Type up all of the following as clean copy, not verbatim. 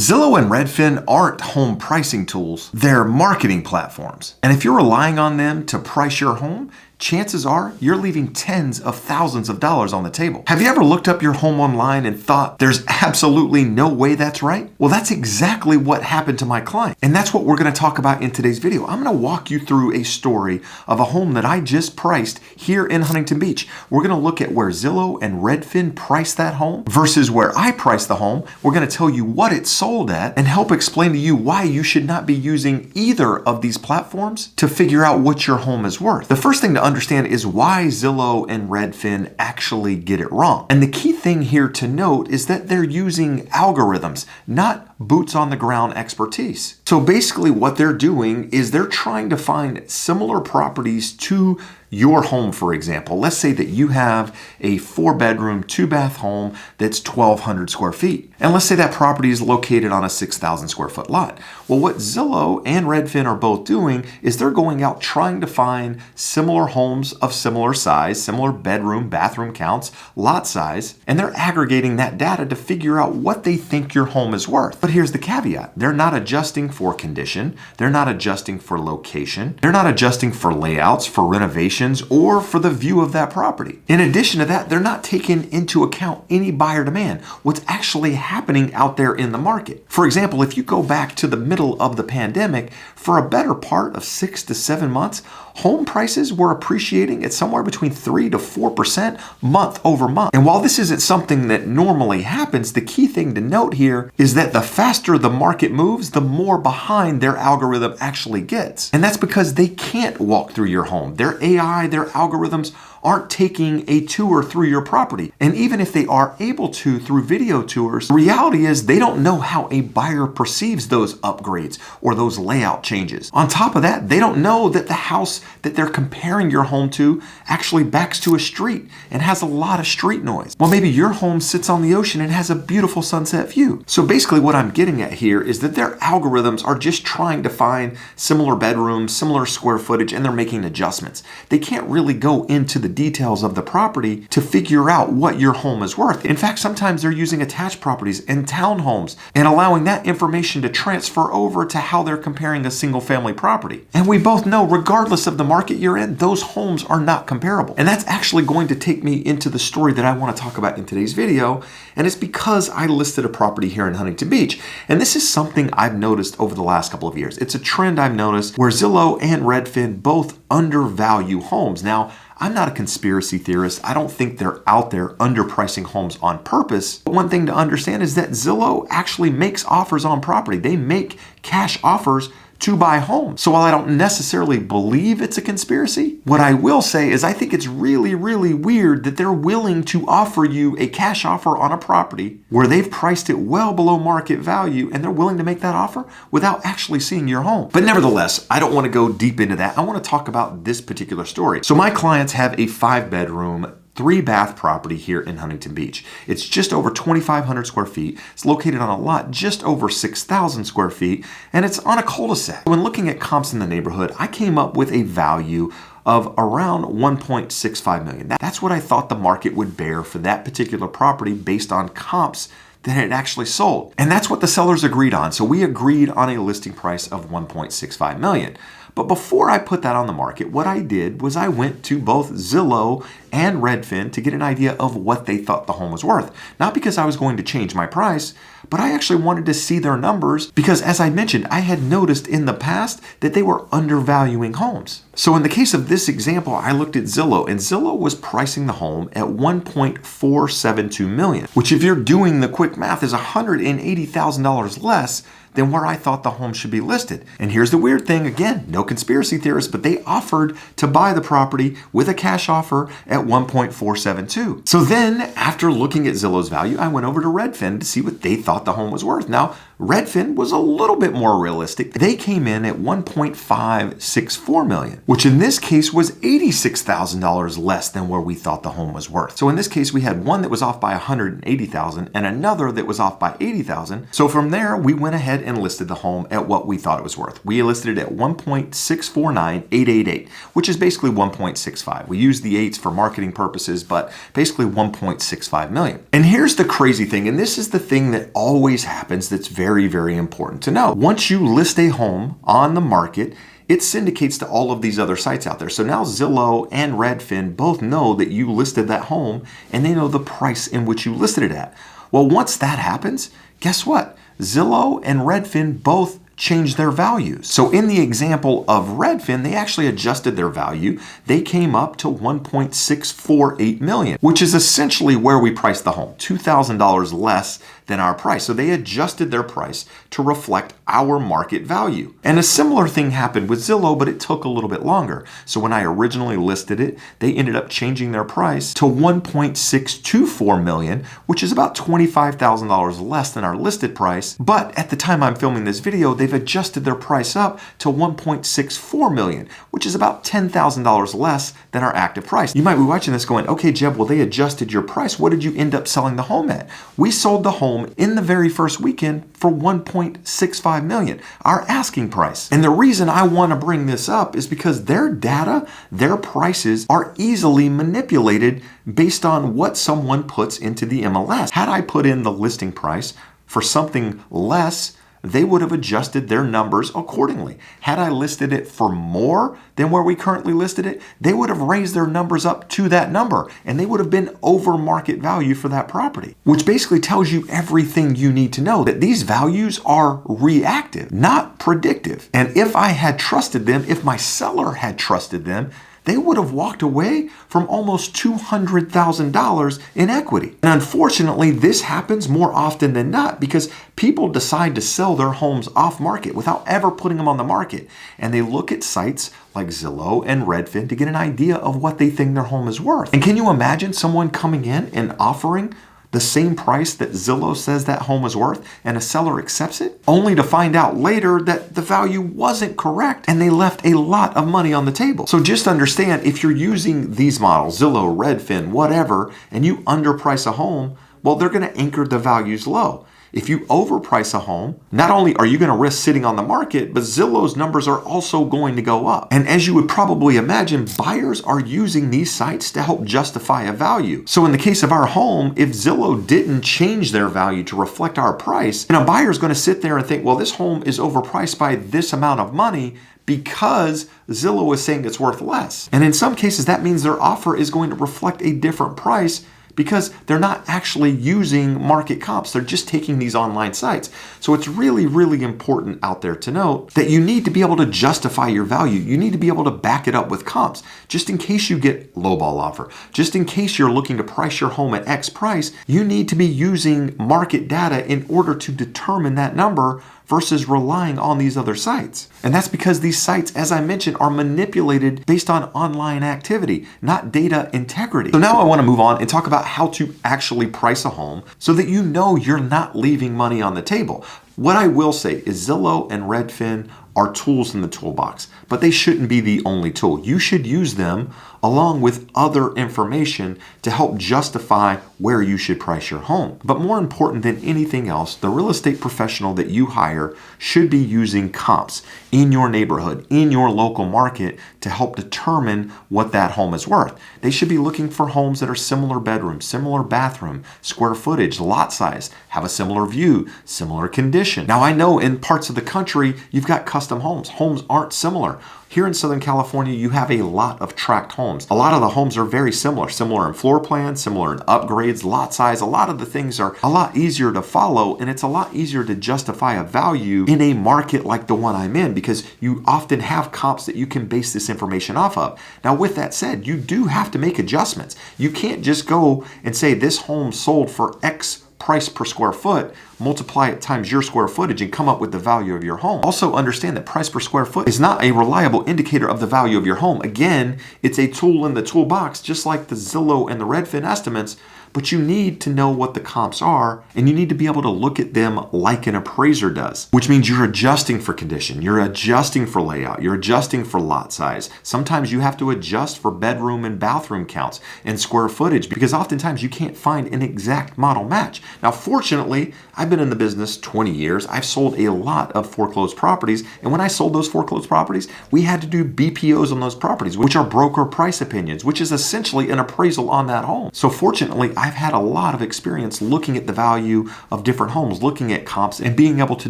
Zillow and Redfin aren't home pricing tools, they're marketing platforms. And if you're relying on them to price your home, chances are you're leaving tens of thousands of dollars on the table. Have you ever looked up your home online and thought there's absolutely no way that's right? Well, that's exactly what happened to my client. And that's what we're going to talk about in today's video. I'm going to walk you through a story of a home that I just priced here in Huntington Beach. We're going to look at where Zillow and Redfin priced that home versus where I priced the home. We're going to tell you what it sold at and help explain to you why you should not be using either of these platforms to figure out what your home is worth. The first thing to understand is why Zillow and Redfin actually get it wrong. And the key thing here to note is that they're using algorithms, not boots on the ground expertise. So basically what they're doing is they're trying to find similar properties to your home, for example. Let's say that you have a 4-bedroom, 2-bath home that's 1,200 square feet. And let's say that property is located on a 6,000 square foot lot. Well, what Zillow and Redfin are both doing is they're going out trying to find similar homes of similar size, similar bedroom, bathroom counts, lot size, and they're aggregating that data to figure out what they think your home is worth. But here's the caveat. They're not adjusting for condition. They're not adjusting for location. They're not adjusting for layouts, for renovations, or for the view of that property. In addition to that, they're not taking into account any buyer demand, what's actually happening out there in the market. For example, if you go back to the middle of the pandemic, for a better part of 6 to 7 months, home prices were appreciating at somewhere between 3 to 4% month over month. And while this isn't something that normally happens, the key thing to note here is that the faster the market moves, the more behind their algorithm actually gets. And that's because they can't walk through your home. Their AI, their algorithms aren't taking a tour through your property. And even if they are able to through video tours, the reality is they don't know how a buyer perceives those upgrades or those layout changes. On top of that, they don't know that the house that they're comparing your home to actually backs to a street and has a lot of street noise. Well, maybe your home sits on the ocean and has a beautiful sunset view. So basically what I'm getting at here is that their algorithms are just trying to find similar bedrooms, similar square footage, and they're making adjustments. They can't really go into the details of the property to figure out what your home is worth. In fact, sometimes they're using attached properties and townhomes and allowing that information to transfer over to how they're comparing a single family property. And we both know, regardless of the market you're in, those homes are not comparable. And that's actually going to take me into the story that I want to talk about in today's video. And it's because I listed a property here in Huntington Beach. And this is something I've noticed over the last couple of years. It's a trend I've noticed where Zillow and Redfin both undervalue homes. Now, I'm not a conspiracy theorist. I don't think they're out there underpricing homes on purpose. But one thing to understand is that Zillow actually makes offers on property. They make cash offers to buy homes. So while I don't necessarily believe it's a conspiracy, what I will say is I think it's really, really weird that they're willing to offer you a cash offer on a property where they've priced it well below market value, and they're willing to make that offer without actually seeing your home. But nevertheless, I don't want to go deep into that. I want to talk about this particular story. So my clients have a 5-bedroom, 3-bath property here in Huntington Beach. It's just over 2,500 square feet. It's located on a lot just over 6,000 square feet, and it's on a cul-de-sac. When looking at comps in the neighborhood, I came up with a value of around $1.65 million. That's what I thought the market would bear for that particular property based on comps that it actually sold. And that's what the sellers agreed on. So we agreed on a listing price of $1.65 million. But before I put that on the market, what I did was I went to both Zillow and Redfin to get an idea of what they thought the home was worth. Not because I was going to change my price, but I actually wanted to see their numbers because, as I mentioned, I had noticed in the past that they were undervaluing homes. So in the case of this example, I looked at Zillow, and Zillow was pricing the home at $1.472 million, which, if you're doing the quick math, is $180,000 less than where I thought the home should be listed. And here's the weird thing, again, no conspiracy theorists, but they offered to buy the property with a cash offer at $1.472. So then, after looking at Zillow's value, I went over to Redfin to see what they thought the home was worth. Now, Redfin was a little bit more realistic. They came in at $1.564 million, which in this case was $86,000 less than where we thought the home was worth. So in this case, we had one that was off by $180,000 and another that was off by $80,000. So from there, we went ahead and listed the home at what we thought it was worth. We listed it at 1.649888, which is basically 1.65. We use the eights for marketing purposes, but basically 1.65 million. And here's the crazy thing, and this is the thing that always happens that's very, very important to know. Once you list a home on the market, it syndicates to all of these other sites out there. So now Zillow and Redfin both know that you listed that home and they know the price in which you listed it at. Well, once that happens, guess what? Zillow and Redfin both change their values. So in the example of Redfin, they actually adjusted their value. They came up to 1.648 million, which is essentially where we priced the home, $2,000 less than our price. So they adjusted their price to reflect our market value. And a similar thing happened with Zillow, but it took a little bit longer. So when I originally listed it, they ended up changing their price to 1.624 million, which is about $25,000 less than our listed price. But at the time I'm filming this video, they've adjusted their price up to 1.64 million, which is about $10,000 less than our active price. You might be watching this going, okay, Jeb, well, they adjusted your price. What did you end up selling the home at? We sold the home in the very first weekend for 1.65 million, our asking price. And the reason I want to bring this up is because their data, their prices are easily manipulated based on what someone puts into the MLS. Had I put in the listing price for something less, they would have adjusted their numbers accordingly. Had I listed it for more than where we currently listed it, they would have raised their numbers up to that number and they would have been over market value for that property, which basically tells you everything you need to know, that these values are reactive, not predictive. And if I had trusted them, if my seller had trusted them, they would have walked away from almost $200,000 in equity. And unfortunately, this happens more often than not because people decide to sell their homes off market without ever putting them on the market. And they look at sites like Zillow and Redfin to get an idea of what they think their home is worth. And can you imagine someone coming in and offering the same price that Zillow says that home is worth and a seller accepts it, only to find out later that the value wasn't correct and they left a lot of money on the table? So just understand, if you're using these models, Zillow, Redfin, whatever, and you underprice a home, well, they're going to anchor the values low. If you overprice a home, not only are you going to risk sitting on the market, but Zillow's numbers are also going to go up. And as you would probably imagine, buyers are using these sites to help justify a value. So in the case of our home, if Zillow didn't change their value to reflect our price, then a buyer is going to sit there and think, well, this home is overpriced by this amount of money because Zillow is saying it's worth less. And in some cases, that means their offer is going to reflect a different price because they're not actually using market comps. They're just taking these online sites. So it's really, really important out there to note that you need to be able to justify your value. You need to be able to back it up with comps, just in case you get lowball offer. Just in case you're looking to price your home at X price, you need to be using market data in order to determine that number versus relying on these other sites. And that's because these sites, as I mentioned, are manipulated based on online activity, not data integrity. So now I want to move on and talk about how to actually price a home so that you know you're not leaving money on the table. What I will say is Zillow and Redfin are tools in the toolbox, but they shouldn't be the only tool. You should use them along with other information to help justify where you should price your home. But more important than anything else, the real estate professional that you hire should be using comps in your neighborhood, in your local market, to help determine what that home is worth. They should be looking for homes that are similar bedroom, similar bathroom, square footage, lot size, have a similar view, similar condition. Now I know in parts of the country, you've got custom homes. Homes aren't similar. Here in Southern California, you have a lot of tract homes. A lot of the homes are very similar in floor plan, similar in upgrades, lot size. A lot of the things are a lot easier to follow, and it's a lot easier to justify a value in a market like the one I'm in because you often have comps that you can base this information off of. Now, with that said, you do have to make adjustments. You can't just go and say this home sold for X price per square foot, multiply it times your square footage and come up with the value of your home. Also understand that price per square foot is not a reliable indicator of the value of your home. Again, it's a tool in the toolbox, just like the Zillow and the Redfin estimates, but you need to know what the comps are, and you need to be able to look at them like an appraiser does, which means you're adjusting for condition, you're adjusting for layout, you're adjusting for lot size. Sometimes you have to adjust for bedroom and bathroom counts and square footage because oftentimes you can't find an exact model match. Now, fortunately, I've been in the business 20 years. I've sold a lot of foreclosed properties, and when I sold those foreclosed properties, we had to do BPOs on those properties, which are broker price opinions, which is essentially an appraisal on that home. So fortunately, I've had a lot of experience looking at the value of different homes, looking at comps, and being able to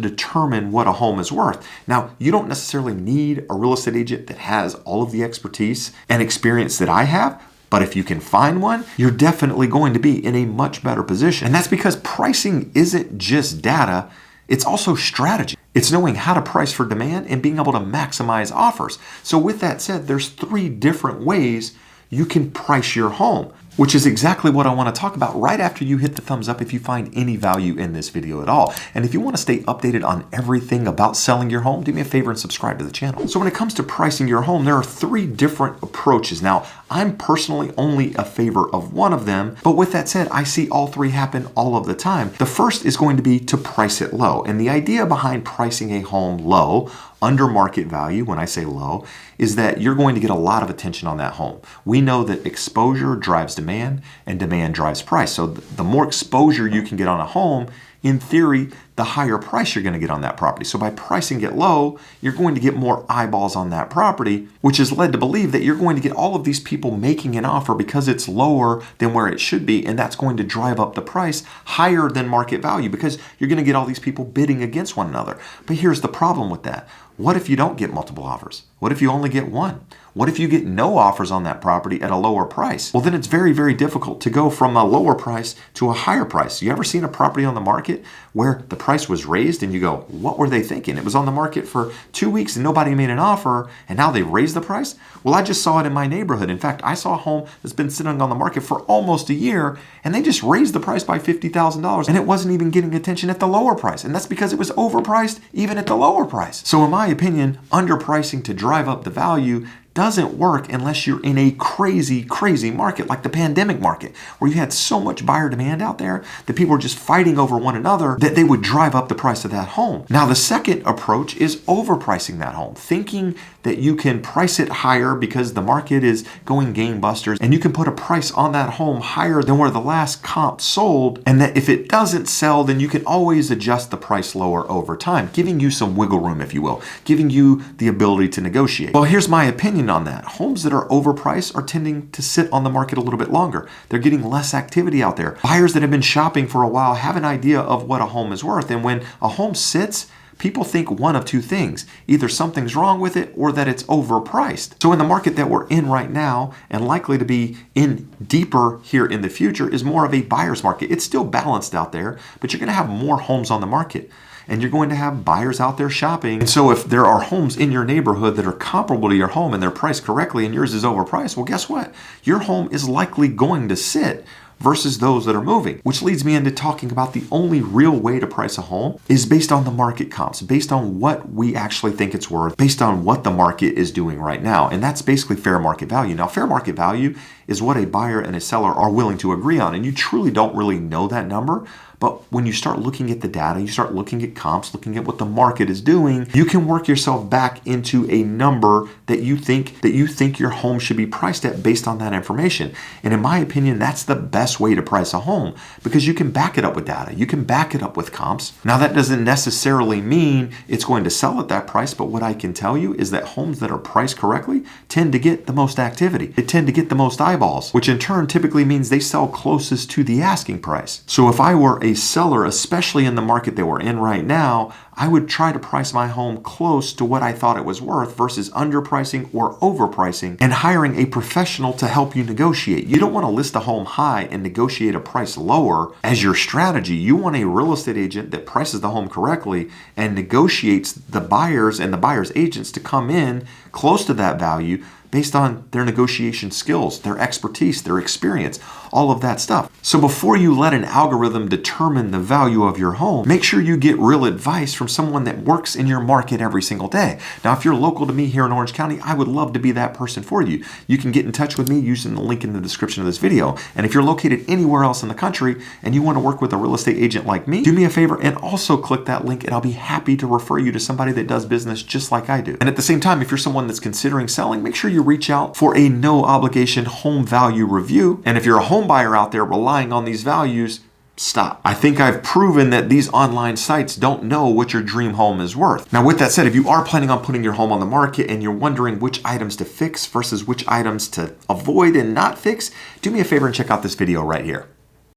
determine what a home is worth. Now, you don't necessarily need a real estate agent that has all of the expertise and experience that I have, but if you can find one, you're definitely going to be in a much better position. And that's because pricing isn't just data, it's also strategy. It's knowing how to price for demand and being able to maximize offers. So with that said, there's 3 different ways you can price your home, which is exactly what I want to talk about right after you hit the thumbs up if you find any value in this video at all. And if you want to stay updated on everything about selling your home, do me a favor and subscribe to the channel. So when it comes to pricing your home, there are 3 different approaches. Now, I'm personally only a favor of one of them, but with that said, I see all 3 happen all of the time. The first is going to be to price it low. And the idea behind pricing a home low, under market value, when I say low, is that you're going to get a lot of attention on that home. We know that exposure drives demand and demand drives price. So the more exposure you can get on a home, in theory, the higher price you're going to get on that property. So by pricing it low, you're going to get more eyeballs on that property, which is led to believe that you're going to get all of these people making an offer because it's lower than where it should be, and that's going to drive up the price higher than market value because you're going to get all these people bidding against one another. But here's the problem with that. What if you don't get multiple offers? What if you only get one? What if you get no offers on that property at a lower price? Well, then it's very, very difficult to go from a lower price to a higher price. You ever seen a property on the market where the price was raised and you go, what were they thinking? It was on the market for 2 weeks and nobody made an offer and now they've raised the price? Well, I just saw it in my neighborhood. In fact, I saw a home that's been sitting on the market for almost a year and they just raised the price by $50,000 and it wasn't even getting attention at the lower price. And that's because it was overpriced even at the lower price. So in my opinion, underpricing to drive up the value doesn't work unless you're in a crazy, crazy market like the pandemic market, where you had so much buyer demand out there that people were just fighting over one another that they would drive up the price of that home. Now, the second approach is overpricing that home, thinking that you can price it higher because the market is going gangbusters and you can put a price on that home higher than where the last comp sold, and that if it doesn't sell, then you can always adjust the price lower over time, giving you some wiggle room, if you will, giving you the ability to negotiate. Well, here's my opinion on that. Homes that are overpriced are tending to sit on the market a little bit longer. They're getting less activity out there. Buyers that have been shopping for a while have an idea of what a home is worth, and when a home sits, people think one of 2 things. Either something's wrong with it or that it's overpriced. So in the market that we're in right now, and likely to be in deeper here in the future, is more of a buyer's market. It's still balanced out there, but you're going to have more homes on the market. And you're going to have buyers out there shopping. And so if there are homes in your neighborhood that are comparable to your home and they're priced correctly and yours is overpriced, well, guess what? Your home is likely going to sit versus those that are moving, which leads me into talking about the only real way to price a home is based on the market comps, based on what we actually think it's worth, based on what the market is doing right now. And that's basically fair market value. Now, fair market value is what a buyer and a seller are willing to agree on. And you truly don't really know that number. But when you start looking at the data, you start looking at comps, looking at what the market is doing, you can work yourself back into a number that you think your home should be priced at based on that information. And in my opinion, that's the best way to price a home because you can back it up with data. You can back it up with comps. Now, that doesn't necessarily mean it's going to sell at that price, but what I can tell you is that homes that are priced correctly tend to get the most activity. They tend to get the most eyeballs, which in turn typically means they sell closest to the asking price. So if I were a seller, especially in the market that we're in right now, I would try to price my home close to what I thought it was worth versus underpricing or overpricing and hiring a professional to help you negotiate. You don't want to list a home high and negotiate a price lower as your strategy. You want a real estate agent that prices the home correctly and negotiates the buyers and the buyer's agents to come in close to that value based on their negotiation skills, their expertise, their experience, all of that stuff. So before you let an algorithm determine the value of your home, make sure you get real advice from someone that works in your market every single day. Now, if you're local to me here in Orange County, I would love to be that person for you. You can get in touch with me using the link in the description of this video. And if you're located anywhere else in the country and you want to work with a real estate agent like me, do me a favor and also click that link, and I'll be happy to refer you to somebody that does business just like I do. And at the same time, if you're someone that's considering selling, make sure you reach out for a no obligation home value review. And if you're a home buyer out there relying on these values, stop. I think I've proven that these online sites don't know what your dream home is worth. Now, with that said, if you are planning on putting your home on the market and you're wondering which items to fix versus which items to avoid and not fix, do me a favor and check out this video right here.